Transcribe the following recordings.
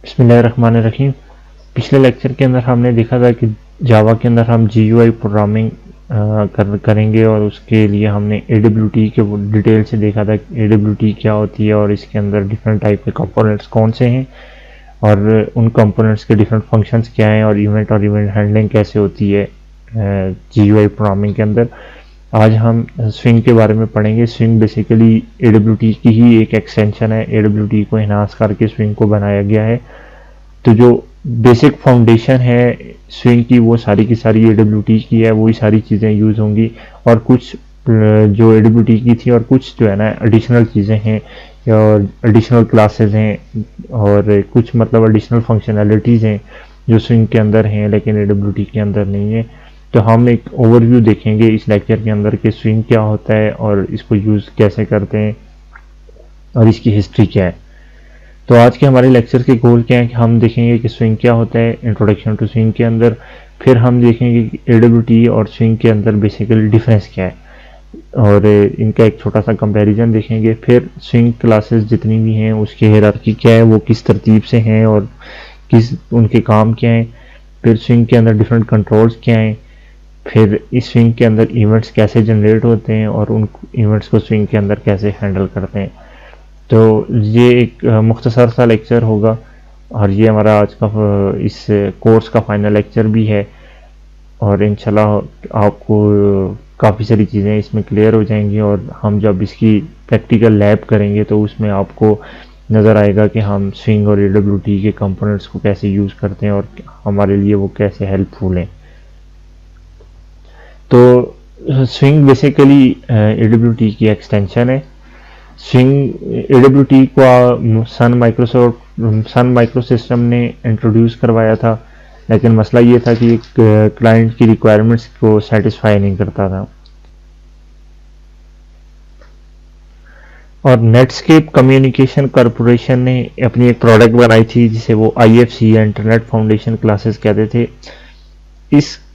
बिस्मिल्लाहिर्रहमानिर्रहीम। पिछले लेक्चर के अंदर हमने देखा था कि जावा के अंदर हम GUI प्रोग्रामिंग करेंगे और उसके लिए हमने AWT के डिटेल से देखा था कि AWT क्या होती है और इसके अंदर डिफरेंट टाइप के कंपोनेंट्स कौन से हैं और उन कंपोनेंट्स के डिफरेंट फंक्शंस क्या हैं और इवेंट हैंडलिंग कैसे होती है GUI प्रोग्रामिंग के अंदर। आज हम स्विंग के बारे में पढ़ेंगे। स्विंग बेसिकली AWT की ही एक एक्सटेंशन है। AWT को एनहांस करके स्विंग को बनाया गया है। तो जो बेसिक फाउंडेशन है स्विंग की वो सारी की सारी AWT की है, वही सारी चीज़ें यूज़ होंगी और कुछ जो AWT की थी और कुछ जो है ना एडिशनल चीज़ें हैं और एडिशनल क्लासेस हैं और कुछ मतलब एडिशनल फंक्शनैलिटीज़ हैं जो स्विंग के अंदर हैं लेकिन AWT के अंदर नहीं है। तो हम एक ओवरव्यू देखेंगे इस लेक्चर के अंदर कि स्विंग क्या होता है और इसको यूज़ कैसे करते हैं और इसकी हिस्ट्री क्या है। तो आज के हमारे लेक्चर के गोल क्या है कि हम देखेंगे कि स्विंग क्या होता है, इंट्रोडक्शन टू स्विंग के अंदर, फिर हम देखेंगे कि AWT और स्विंग के अंदर बेसिकली डिफरेंस क्या है और इनका एक छोटा सा कंपैरिजन देखेंगे। फिर स्विंग क्लासेस जितनी भी हैं उसकी हायरार्की क्या है, वो किस तरतीब से हैं और किस उनके काम क्या हैं। फिर स्विंग के अंदर डिफरेंट कंट्रोल्स क्या हैं। फिर इस स्विंग के अंदर इवेंट्स कैसे जनरेट होते हैं और उन इवेंट्स को स्विंग के अंदर कैसे हैंडल करते हैं। तो ये एक मुख्तसर सा लेक्चर होगा और ये हमारा आज का इस कोर्स का फाइनल लेक्चर भी है और इंशाल्लाह आपको काफ़ी सारी चीज़ें इसमें क्लियर हो जाएंगी और हम जब इसकी प्रैक्टिकल लैब करेंगे तो उसमें आपको नज़र आएगा कि हम स्विंग और AWT के कंपोनेंट्स को कैसे यूज़ करते हैं और हमारे लिए वो कैसे हेल्पफुल हैं। तो स्विंग बेसिकली AWT की एक्सटेंशन है। स्विंग AWT को सन माइक्रो सिस्टम ने इंट्रोड्यूस करवाया था, लेकिन मसला ये था कि क्लाइंट की रिक्वायरमेंट्स को सेटिस्फाई नहीं करता था। और नेटस्केप कम्युनिकेशन कॉरपोरेशन ने अपनी एक प्रोडक्ट बनाई थी जिसे वो IFC इंटरनेट फाउंडेशन क्लासेस कहते थे।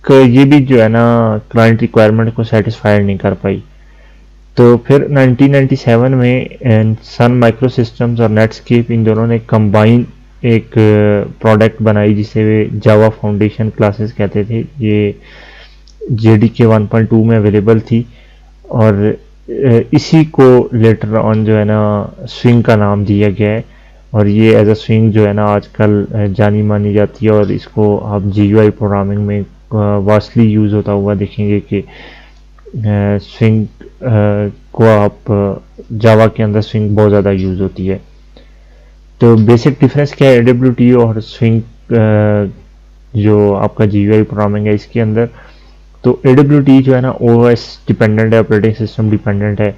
ये भी जो है ना क्लाइंट रिक्वायरमेंट को सेटिस्फाई नहीं कर पाई। तो फिर 1997 में सन माइक्रो सिस्टम्स और नेटस्केप इन दोनों ने कंबाइन एक प्रोडक्ट बनाई जिसे वे जावा फाउंडेशन क्लासेस कहते थे। ये JDK 1.2 में अवेलेबल थी और इसी को लेटर ऑन जो है ना स्विंग का नाम दिया गया है और ये एज अ स्विंग जो है ना आजकल जानी मानी जाती है और इसको आप GUI प्रोग्रामिंग में वास्टली यूज़ होता हुआ देखेंगे कि स्विंग को आप जावा के अंदर स्विंग बहुत ज़्यादा यूज़ होती है। तो बेसिक डिफरेंस क्या है AWT और स्विंग जो आपका GUI प्रोग्रामिंग है इसके अंदर। तो AWT जो है ना OS डिपेंडेंट है, ऑपरेटिंग सिस्टम डिपेंडेंट है।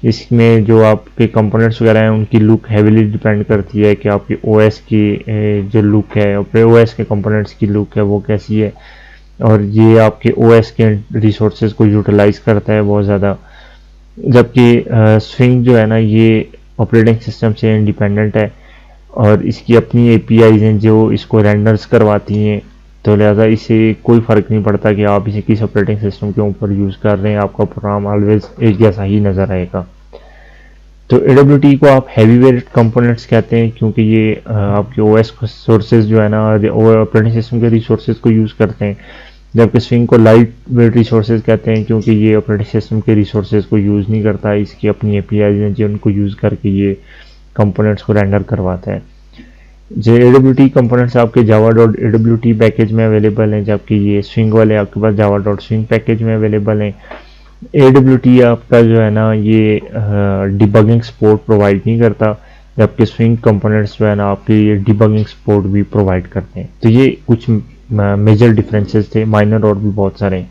इसमें जो आपके कंपोनेंट्स वगैरह हैं उनकी लुक हैवीली डिपेंड करती है कि आपकी OS की जो लुक है, OS के कंपोनेंट्स की लुक है वो कैसी है और ये आपके OS के रिसोर्सेज को यूटिलाइज करता है बहुत ज़्यादा। जबकि स्विंग जो है ना ये ऑपरेटिंग सिस्टम से इंडिपेंडेंट है और इसकी अपनी APIs हैं जो इसको रेंडर्स करवाती हैं। तो लिहाजा इसे कोई फ़र्क नहीं पड़ता कि आप इसे किस ऑपरेटिंग सिस्टम के ऊपर यूज़ कर रहे हैं, आपका प्रोग्राम ऑलवेज एक जैसा ही नज़र आएगा। तो AWT को आप हैवी वेट कंपोनेंट्स कहते हैं क्योंकि ये आपके OS सोर्सेज जो है ना ऑपरेटिंग सिस्टम के रिसोर्सेज को यूज़ करते हैं, जबकि स्विंग को लाइट वेट रिसोर्सेज कहते हैं क्योंकि ये ऑपरेटिंग सिस्टम के रिसोर्सेज को यूज़ नहीं करता। इसकी अपनी APIs हैं जिनको यूज़ करके ये कंपोनेंट्स को रेंडर करवाता है। जो AWT कंपोनेंट्स आपके java.awt पैकेज में अवेलेबल हैं, जबकि ये स्विंग वाले आपके पास java.swing पैकेज में अवेलेबल हैं। AWT आपका जो है ना ये डिबगिंग सपोर्ट प्रोवाइड नहीं करता, जबकि स्विंग कंपोनेंट्स जो है ना आपके ये डिबगिंग सपोर्ट भी प्रोवाइड करते हैं। तो ये कुछ मेजर डिफरेंसेस थे, माइनर और भी बहुत सारे।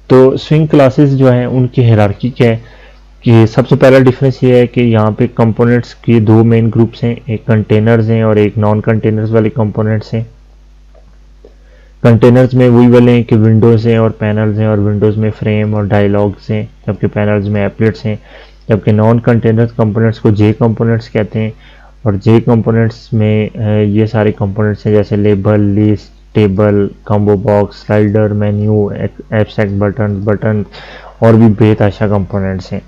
तो स्विंग क्लासेस जो हैं उनकी हायरार्की क्या है कि सबसे पहला डिफरेंस ये है कि यहाँ पे कंपोनेंट्स के दो मेन ग्रुप्स हैं, एक कंटेनर्स हैं और एक नॉन कंटेनर्स वाले कंपोनेंट्स हैं। कंटेनर्स में वही वाले हैं कि विंडोज़ हैं और पैनल्स हैं और विंडोज़ में फ्रेम और डायलॉग्स हैं, जबकि पैनल्स में एप्लेट्स हैं। जबकि नॉन कंटेनर्स कंपोनेंट्स को J कंपोनेंट्स कहते हैं और J कंपोनेंट्स में ये सारे कंपोनेंट्स हैं जैसे label, list, table, combo box, slider, menu, abstract button और भी बेतहाशा कंपोनेंट्स हैं।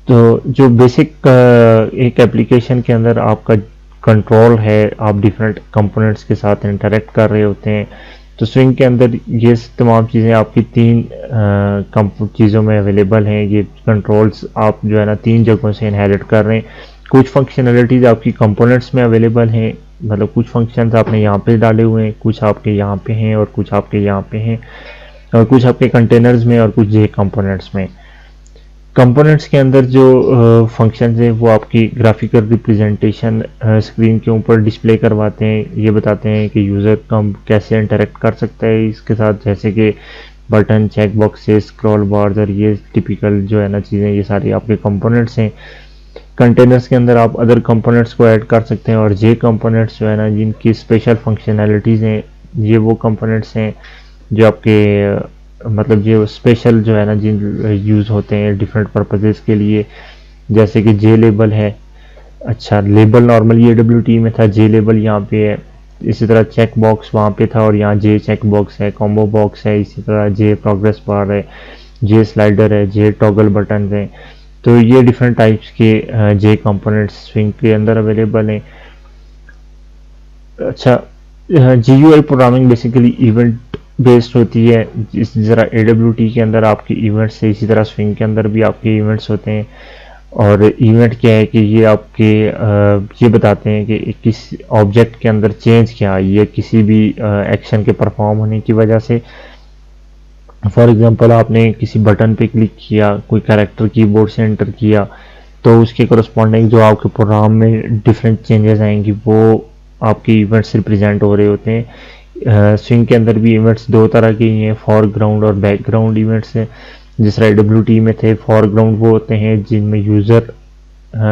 तो जो बेसिक एक एप्लीकेशन के अंदर आपका कंट्रोल है, आप डिफरेंट कंपोनेंट्स के साथ इंटरेक्ट कर रहे होते हैं, तो स्विंग के अंदर ये तमाम चीज़ें आपकी तीन चीज़ों में अवेलेबल हैं। ये कंट्रोल्स आप जो है ना तीन जगहों से इनहेरिट कर रहे हैं। कुछ फंक्शनैलिटीज़ आपकी कंपोनेंट्स में अवेलेबल हैं, मतलब कुछ फंक्शंस आपने यहाँ पे डाले हुए हैं, कुछ आपके यहाँ पे हैं और कुछ आपके यहाँ पे हैं, और कुछ आपके कंटेनर्स में और कुछ जे कंपोनेंट्स में। कंपोनेंट्स के अंदर जो फंक्शंस हैं वो आपकी ग्राफिकल रिप्रेजेंटेशन स्क्रीन के ऊपर डिस्प्ले करवाते हैं। ये बताते हैं कि यूज़र कम कैसे इंटरेक्ट कर सकता है इसके साथ, जैसे कि button, check boxes, scroll bars, और ये टिपिकल जो है ना चीज़ें, ये सारी आपके कंपोनेंट्स हैं। कंटेनर्स के अंदर आप अदर कंपोनेंट्स को ऐड कर सकते हैं, और जे कंपोनेंट्स जो है ना जिनकी स्पेशल फंक्शनैलिटीज़ हैं, ये वो कंपोनेंट्स हैं जो आपके मतलब जो स्पेशल जो है ना जिन यूज़ होते हैं डिफरेंट पर्पसेस के लिए, जैसे कि जे लेबल है। अच्छा, लेबल नॉर्मली AWT में था, जे लेबल यहाँ पे है। इसी तरह चेक बॉक्स वहाँ पे था और यहाँ जे चेक बॉक्स है। कॉम्बो बॉक्स है, इसी तरह जे प्रोग्रेस बार है, जे स्लाइडर है, जे टॉगल बटन है। तो ये डिफरेंट टाइप्स के जे कंपोनेंट्स स्विंग के अंदर अवेलेबल हैं। अच्छा, GUI programming basically event based होती है। इस तरह AWT के अंदर आपके इवेंट्स है, इसी तरह स्विंग के अंदर भी आपके इवेंट्स होते हैं। और इवेंट क्या है कि ये आपके ये बताते हैं कि किस ऑब्जेक्ट के अंदर चेंज क्या आई है किसी भी एक्शन के परफॉर्म होने की वजह से। फॉर एग्जांपल, आपने किसी बटन पे क्लिक किया, कोई कैरेक्टर कीबोर्ड से एंटर किया, तो उसके करस्पॉन्डिंग जो आपके प्रोग्राम में डिफरेंट चेंजेस आएंगी वो आपके इवेंट्स रिप्रेजेंट हो रहे होते हैं। स्विंग के अंदर भी इवेंट्स दो तरह के ही हैं, फॉरग्राउंड और बैकग्राउंड इवेंट्स हैं। जिस तरह AWT में थे, फॉरग्राउंड वो होते हैं जिनमें यूज़र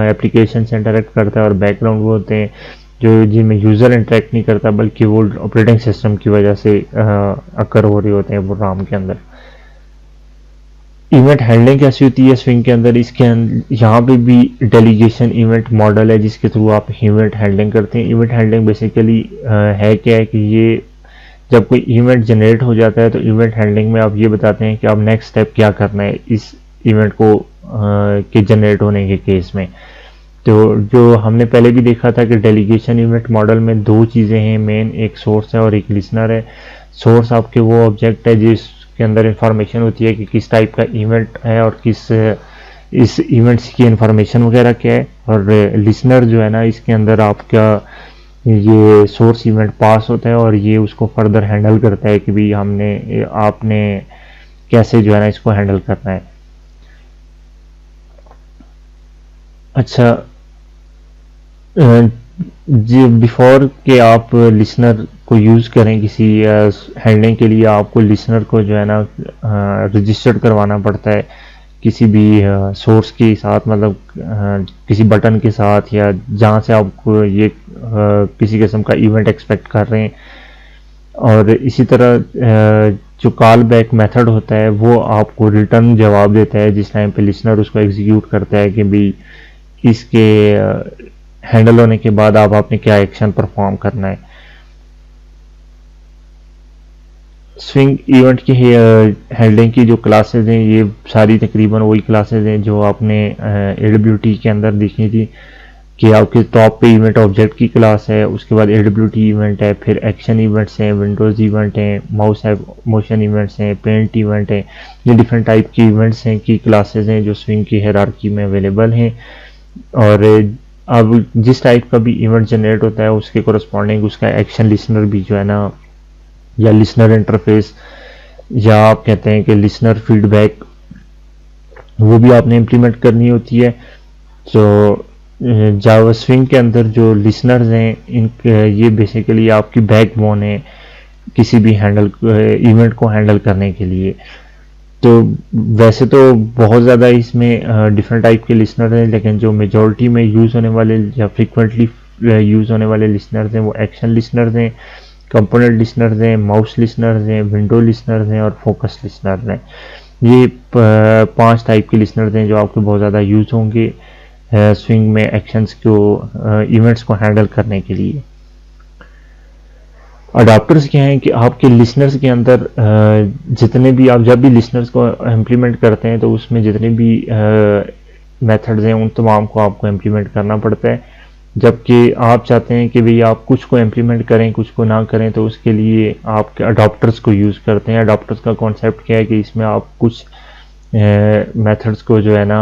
एप्लीकेशन से इंटरेक्ट करता है, और बैकग्राउंड वो होते हैं जो जिनमें यूज़र इंटरेक्ट नहीं करता बल्कि वो ऑपरेटिंग सिस्टम की वजह से अकर हो रहे होते हैं प्रोग्राम के अंदर। इवेंट हैंडलिंग कैसी होती है स्विंग के अंदर, इसके यहाँ पे भी डेलीगेशन इवेंट मॉडल है जिसके थ्रू आप इवेंट हैंडलिंग करते हैं। इवेंट हैंडलिंग बेसिकली है क्या है कि ये जब कोई इवेंट जनरेट हो जाता है तो इवेंट हैंडलिंग में आप ये बताते हैं कि आप नेक्स्ट स्टेप क्या करना है इस इवेंट को के जनरेट होने के केस में। तो जो हमने पहले भी देखा था कि डेलीगेशन इवेंट मॉडल में दो चीज़ें हैं मेन, एक सोर्स है और एक लिसनर है। सोर्स आपके वो ऑब्जेक्ट है जिसके अंदर इंफॉर्मेशन होती है कि किस टाइप का इवेंट है और किस इस इवेंट्स की इंफॉर्मेशन वगैरह क्या है, और लिसनर जो है ना इसके अंदर आपका ये सोर्स इवेंट पास होता है और ये उसको फर्दर हैंडल करता है कि भाई आपने कैसे जो है ना इसको हैंडल करना है। अच्छा, जी बिफोर के आप लिसनर को यूज़ करें किसी हैंडलिंग के लिए, आपको लिसनर को जो है ना रजिस्टर्ड करवाना पड़ता है किसी भी सोर्स के साथ, मतलब किसी बटन के साथ या जहाँ से आपको ये किसी किस्म का इवेंट एक्सपेक्ट कर रहे हैं। और इसी तरह जो कॉल बैक मेथड होता है वो आपको रिटर्न जवाब देता है जिस टाइम पे लिसनर उसको एग्जीक्यूट करता है कि भाई इसके हैंडल होने के बाद आप आपने क्या एक्शन परफॉर्म करना है। स्विंग इवेंट की हैंडलिंग की जो क्लासेस हैं ये सारी तकरीबन वही क्लासेस हैं जो आपने AWT के अंदर देखी थी कि आपके टॉप पे इवेंट ऑब्जेक्ट की क्लास है, उसके बाद AWT इवेंट है, फिर एक्शन इवेंट्स हैं, विंडोज़ इवेंट हैं, माउस मोशन इवेंट्स हैं, पेंट इवेंट हैं। ये डिफरेंट टाइप की इवेंट्स हैं की क्लासेस हैं जो स्विंग की हायरार्की में अवेलेबल हैं। और अब जिस टाइप का भी इवेंट जनरेट होता है उसके कोरस्पॉन्डिंग उसका एक्शन लिसनर भी जो है ना, या लिसनर इंटरफेस, या आप कहते हैं कि लिसनर फीडबैक, वो भी आपने इम्प्लीमेंट करनी होती है। तो जावा स्विंग के अंदर जो लिसनर्स हैं ये बेसिकली आपकी बैकबोन है किसी भी इवेंट को हैंडल करने के लिए। तो वैसे तो बहुत ज़्यादा इसमें डिफरेंट टाइप के लिसनर हैं, लेकिन जो मेजॉरिटी में यूज़ होने वाले या फ्रिक्वेंटली यूज़ होने वाले लिसनर्स हैं वो एक्शन लिसनर्स हैं, कंपोनेंट लिसनर्स हैं, माउस लिसनर्स हैं, विंडो लिसनर्स हैं और फोकस लिसनर्स हैं। ये 5 टाइप के लिसनर्स हैं जो आपको बहुत ज़्यादा यूज़ होंगे स्विंग में एक्शंस को इवेंट्स को हैंडल करने के लिए। अडाप्टर्स क्या हैं कि आपके लिसनर्स के अंदर जितने भी आप जब भी लिसनर्स को इम्प्लीमेंट करते हैं तो उसमें जितने भी मेथड्स हैं उन तमाम को आपको इम्प्लीमेंट करना पड़ता है। जबकि आप चाहते हैं कि भाई आप कुछ को इम्प्लीमेंट करें कुछ को ना करें, तो उसके लिए आप अडॉप्टर्स को यूज़ करते हैं। अडॉप्टर्स का कॉन्सेप्ट क्या है कि इसमें आप कुछ मेथड्स को जो है ना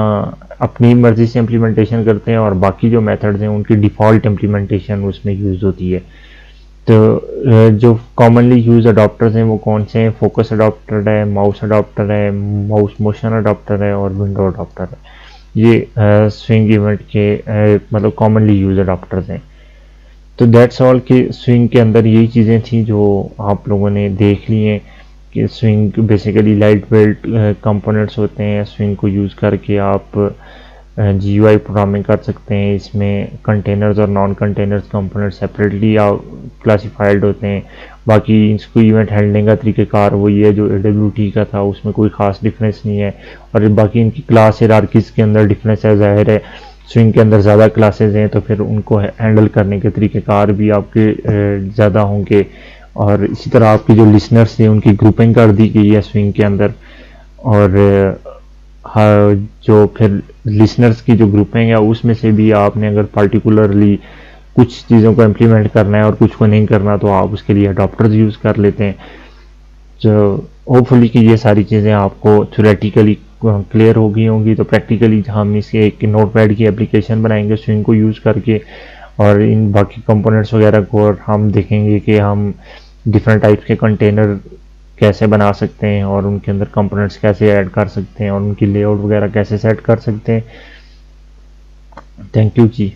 अपनी मर्ज़ी से इम्प्लीमेंटेशन करते हैं और बाकी जो मेथड्स हैं उनकी डिफ़ॉल्ट इम्प्लीमेंटेशन उसमें यूज़ होती है। तो जो कॉमनली यूज अडॉप्टर्स हैं वो कौन से हैं? फोकस अडॉप्टर है, माउस अडॉप्टर है, माउस मोशन अडॉप्टर है और विंडो अडॉप्टर है। ये स्विंग इवेंट के मतलब कॉमनली यूज अडॉप्टर्स हैं। तो दैट्स ऑल कि स्विंग के अंदर यही चीज़ें थी जो आप लोगों ने देख ली हैं कि swing basically light weight components होते हैं। स्विंग को यूज़ करके आप GUI प्रोग्रामिंग कर सकते हैं। इसमें कंटेनर्स और non containers component separately classified होते हैं। बाकी इसको इवेंट हैंडलिंग का तरीक़ेकार वही है जो AWT का था, उसमें कोई ख़ास डिफरेंस नहीं है। और बाकी इनकी क्लास हायरार्कीज़ के अंदर डिफरेंस है। ज़ाहिर है स्विंग के अंदर ज़्यादा क्लासेस हैं तो फिर उनको हैंडल करने के तरीक़ेकार भी आपके ज़्यादा होंगे। और इसी तरह आपकी जो लिसनर्स हैं उनकी ग्रुपिंग कर दी गई है स्विंग के अंदर। और हाँ, जो फिर लिसनर्स की जो ग्रुपिंग है उसमें से भी आपने अगर पार्टिकुलरली कुछ चीज़ों को इम्प्लीमेंट करना है और कुछ को नहीं करना तो आप उसके लिए अडॉप्टर्स यूज़ कर लेते हैं। तो होपफुली कि ये सारी चीज़ें आपको थ्योरेटिकली क्लियर हो गई होंगी। तो प्रैक्टिकली हम इसे एक नोटपैड की एप्लीकेशन बनाएंगे स्विंग को यूज़ करके, और इन बाकी कंपोनेंट्स वगैरह को और हम देखेंगे कि हम डिफरेंट टाइप्स के कंटेनर कैसे बना सकते हैं और उनके अंदर कंपोनेंट्स कैसे ऐड कर सकते हैं और उनकी लेआउट वगैरह कैसे सेट कर सकते हैं। Thank you ji.